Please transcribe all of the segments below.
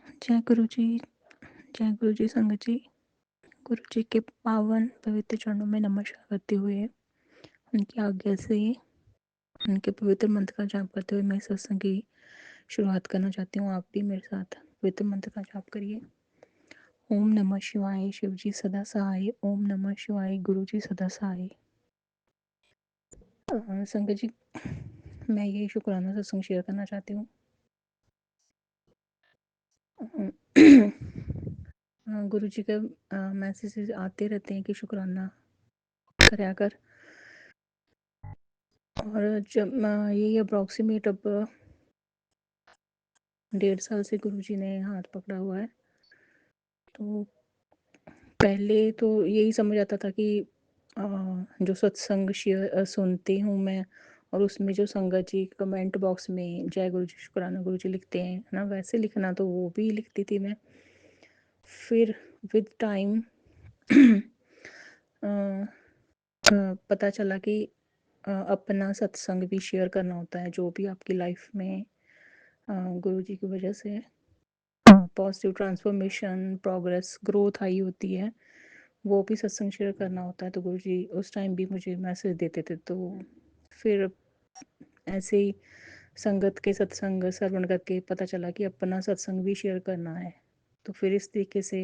जय गुरु जी। जय गुरु जी संगत जी। गुरु जी के पावन पवित्र चरणों में नमस्कार करते हुए उनकी आज्ञा से उनके पवित्र मंत्र का जाप करते हुए मैं सत्संग की शुरुआत करना चाहती हूँ। आप भी मेरे साथ पवित्र मंत्र का जाप करिए। ओम नमः शिवाय। शिव जी सदा सहाय। ओम नमः शिवाय। गुरु जी सदा सहाय। संगत जी, मैं ये शुक्राना सत्संग शेयर करना चाहती हूँ। गुरु जी के मैसेजेस आते रहते हैं कि शुक्राना करया कर। और जब यही अप्रॉक्सीमेट अब 1.5 साल से गुरु जी ने हाथ पकड़ा हुआ है, तो पहले तो यही समझ आता था कि जो सत्संग सुनती हूँ मैं, और उसमें जो संगत जी कमेंट बॉक्स में जय गुरु जी शुक्राना गुरु जी लिखते हैं ना, वैसे लिखना तो वो भी लिखती थी मैं। फिर विद टाइम पता चला कि अपना सत्संग भी शेयर करना होता है। जो भी आपकी लाइफ में गुरु जी की वजह से पॉजिटिव ट्रांसफॉर्मेशन, प्रोग्रेस, ग्रोथ आई होती है, वो भी सत्संग शेयर करना होता है। तो गुरु जी उस टाइम भी मुझे मैसेज देते थे। तो फिर ऐसे ही संगत के सत्संग श्रवण करके पता चला कि अपना सत्संग भी शेयर करना है। तो फिर इस तरीके से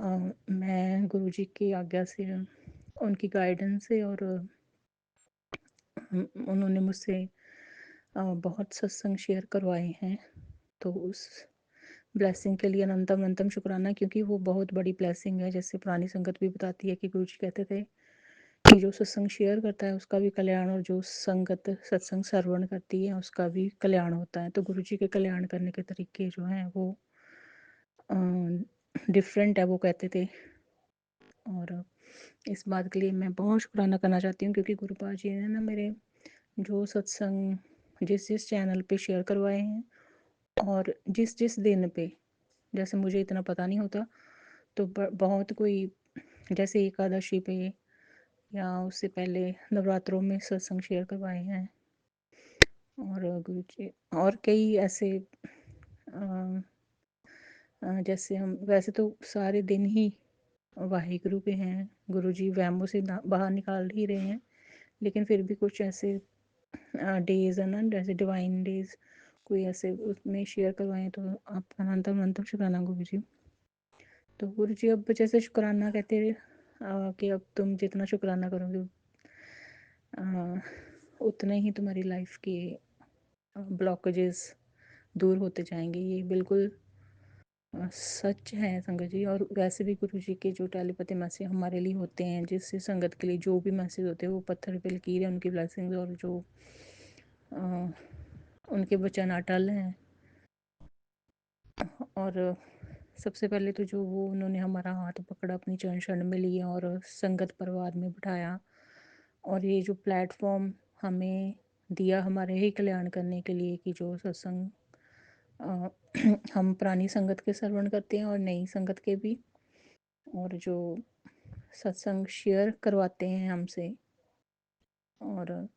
मैं गुरु जी की आज्ञा से, उनकी गाइडेंस से, और उन्होंने मुझसे बहुत सत्संग शेयर करवाए हैं। तो उस ब्लेसिंग के लिए अनंतम अनंतम शुक्राना, क्योंकि वो बहुत बड़ी ब्लेसिंग है। जैसे पुरानी संगत भी बताती है कि गुरु जी कहते थे कि जो सत्संग शेयर करता है उसका भी कल्याण, और जो संगत सत्संग श्रवण करती है उसका भी कल्याण होता है। तो गुरु जी के कल्याण करने के तरीके जो हैं वो डिफरेंट है, वो कहते थे। और इस बात के लिए मैं बहुत शुक्राना करना चाहती हूँ, क्योंकि गुरुपाद जी ने ना मेरे जो सत्संग जिस जिस चैनल पे शेयर करवाए हैं, और जिस जिस दिन पे, जैसे मुझे इतना पता नहीं होता, तो बहुत कोई जैसे एकादशी पे या उससे पहले नवरात्रों में सत्संग शेयर करवाए हैं। और गुरु जी और कई ऐसे जैसे हम वैसे तो सारे दिन ही वाहिगुरु के हैं, गुरु जी वैमों से बाहर निकाल ही रहे हैं, लेकिन फिर भी कुछ ऐसे डेज है ना, जैसे डिवाइन डेज, कोई ऐसे उसमें शेयर करवाएं। तो आपका अनंतम अनंतम शुक्राना गुरु जी। तो गुरु जी अब जैसे शुक्राना कहते हैं कि अब तुम जितना शुक्राना करोगे उतना ही तुम्हारी लाइफ के ब्लॉकेजेस दूर होते जाएंगे। ये बिल्कुल सच है संगत जी। और वैसे भी गुरु जी के जो टेलीपैथी मैसेज हमारे लिए होते हैं, जिससे संगत के लिए जो भी मैसेज होते हैं वो पत्थर पे लकीर है, उनकी ब्लेसिंग्स, और जो उनके वचन अटल हैं। और सबसे पहले तो जो वो उन्होंने हमारा हाथ पकड़ा, अपनी चरण शरण में लिया और संगत परिवार में बिठाया, और ये जो प्लेटफॉर्म हमें दिया हमारे ही कल्याण करने के लिए, कि जो सत्संग हम पुरानी संगत के श्रवण करते हैं और नई संगत के भी, और जो सत्संग शेयर करवाते हैं हमसे, और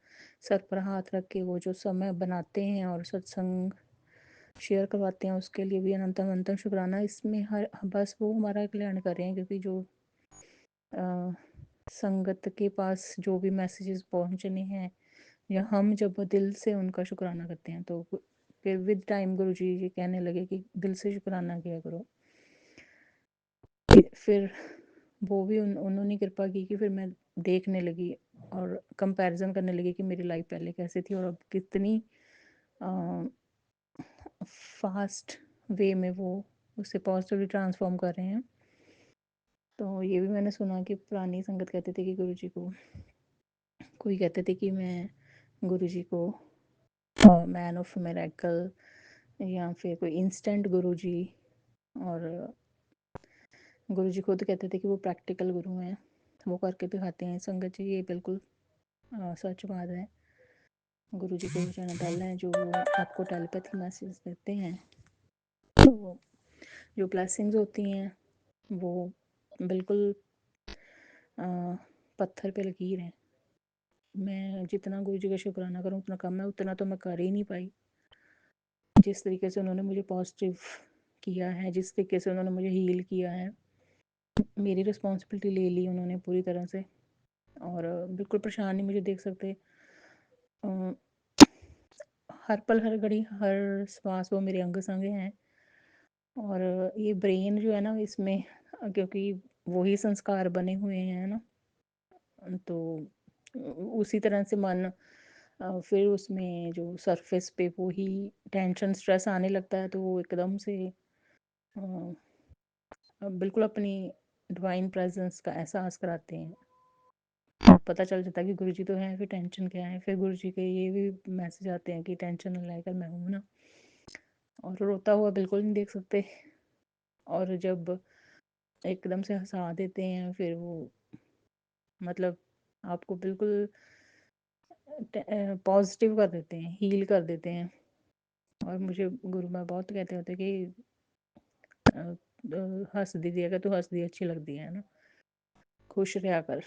सर पर हाथ रख के वो जो समय बनाते हैं और सत्संग शेयर करवाते हैं, उसके लिए भी अनंतम अनंतम शुक्राना। इसमें हर बस वो हमारा कल्याण कर रहे हैं, क्योंकि जो संगत के पास जो भी मैसेजेस पहुंचने हैं, या हम जब दिल से उनका शुक्राना करते हैं, तो फिर विद टाइम गुरु जी ये कहने लगे कि दिल से शुक्राना किया करो। फिर वो भी उन्होंने कृपा की कि फिर मैं देखने लगी और कंपैरिजन करने लगी कि मेरी लाइफ पहले कैसे थी और अब कितनी फास्ट वे में वो उससे पॉजिटिवली ट्रांसफॉर्म कर रहे हैं। तो ये भी मैंने सुना कि पुरानी संगत कहते थे कि गुरु जी को, कोई कहते थे कि मैं गुरु जी को मैन ऑफ मिरेकल, या फिर कोई इंस्टेंट गुरु जी, और गुरु जी खुद कहते थे कि वो प्रैक्टिकल गुरु हैं, वो करके दिखाते हैं। संगत जी ये बिल्कुल सच बात है। गुरु जी के वचन अटल हैं, जो वो आपको टेलीपैथी मैसेज देते हैं, तो जो ब्लेसिंग्स होती हैं वो बिल्कुल पत्थर पे लकीर है। मैं जितना गुरु जी का शुक्राना करूँ उतना कम है, उतना तो मैं कर ही नहीं पाई। जिस तरीके से उन्होंने मुझे पॉजिटिव किया है, जिस तरीके से उन्होंने मुझे हील किया है, मेरी रिस्पॉन्सिबिलिटी ले ली उन्होंने पूरी तरह से। और बिल्कुल परेशान नहीं मुझे देख सकते। अ, हर पल हर घड़ी हर श्वास वो मेरे अंग संग हैं। और ये ब्रेन जो है ना इसमें, क्योंकि वही संस्कार बने हुए हैं ना, तो उसी तरह से मन फिर उसमें जो सरफेस पे वो ही टेंशन स्ट्रेस आने लगता है, तो वो एकदम से बिल्कुल अपनी डिवाइन प्रेजेंस का एहसास कराते हैं। पता चल जाता है कि गुरुजी तो हैं, फिर टेंशन क्या है। फिर गुरुजी के ये भी मैसेज आते हैं कि टेंशन न लेकर मैं हूँ ना। और रोता हुआ बिल्कुल नहीं देख सकते। और जब एकदम से हंसा देते हैं फिर वो, मतलब आपको बिल्कुल पॉजिटिव कर देते हैं, हील कर देते हैं। और मुझे गुरु माँ बहुत कहते होते कि हंस दीजिए, अगर तू हंस दी अच्छी लगती है ना, खुश रहा कर।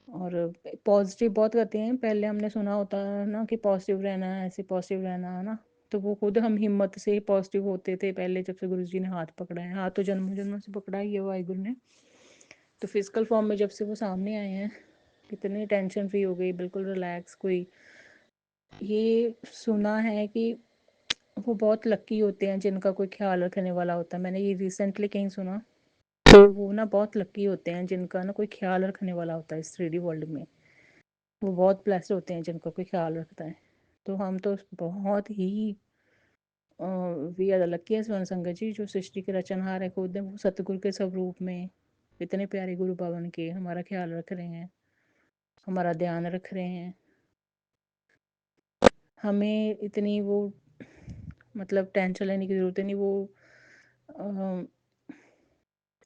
और पॉजिटिव बहुत करते हैं। पहले हमने सुना होता है ना कि पॉजिटिव रहना है, ऐसे पॉजिटिव रहना है ना, तो वो खुद हम हिम्मत से ही पॉजिटिव होते थे पहले, जब से गुरु जी ने हाथ पकड़ा है। हाथ तो जन्म जन्म से पकड़ा ही है वाहिगुरु ने। तो फिजिकल फॉर्म में जब से वो सामने आए हैं, कितनी टेंशन फ्री हो गई, बिल्कुल रिलैक्स। कोई ये सुना है कि वो बहुत लकी होते हैं जिनका कोई ख्याल रखने वाला होता है। मैंने ये रिसेंटली कहीं सुना। तो वो ना बहुत लकी होते हैं जिनका ना कोई ख्याल रखने वाला होता है इस 3D वर्ल्ड में। वो बहुत ब्लेस्ड होते हैं जिनका कोई ख्याल रखता है। तो हम तो बहुत ही we are the luckiest one Sangat ji, जो सृष्टि के रचनहार है खुद, वो सतगुरु के स्वरूप में इतने प्यारे गुरु भवन के हमारा ख्याल रख रहे हैं, हमारा ध्यान रख रहे हैं। हमें इतनी वो मतलब टेंशन लेने की ज़रूरत नहीं। वो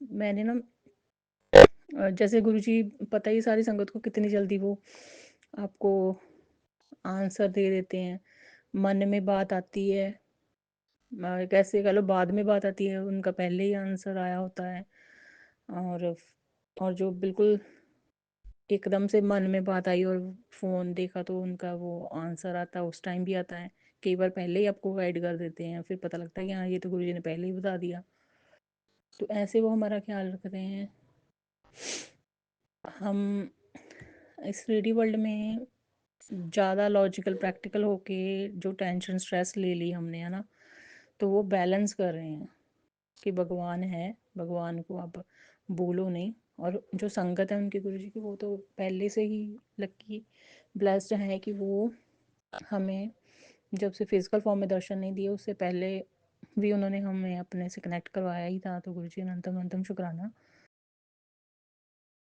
मैंने ना जैसे गुरुजी, पता ही सारी संगत को कितनी जल्दी वो आपको आंसर दे देते हैं। मन में बात आती है, कैसे कह लो, बाद में बात आती है, उनका पहले ही आंसर आया होता है। और जो बिल्कुल एकदम से मन में बात आई और फ़ोन देखा तो उनका वो आंसर आता है, उस टाइम भी आता है। कई बार पहले ही आपको गाइड कर देते हैं, फिर पता लगता है कि हाँ ये तो गुरुजी ने पहले ही बता दिया। तो ऐसे वो हमारा ख्याल रख रहे हैं। हम इस 3D वर्ल्ड में ज़्यादा लॉजिकल प्रैक्टिकल होके जो टेंशन स्ट्रेस ले ली हमने, है ना, तो वो बैलेंस कर रहे हैं कि भगवान है, भगवान को आप बोलो नहीं। और जो संगत है उनके गुरु जी की, वो तो पहले से ही लकी ब्लेस्ड है कि वो हमें जब से फिजिकल फॉर्म में दर्शन नहीं दिए, उससे पहले भी उन्होंने हमें अपने से कनेक्ट करवाया ही था। तो गुरु जी अनंतम अनंतम शुक्राना।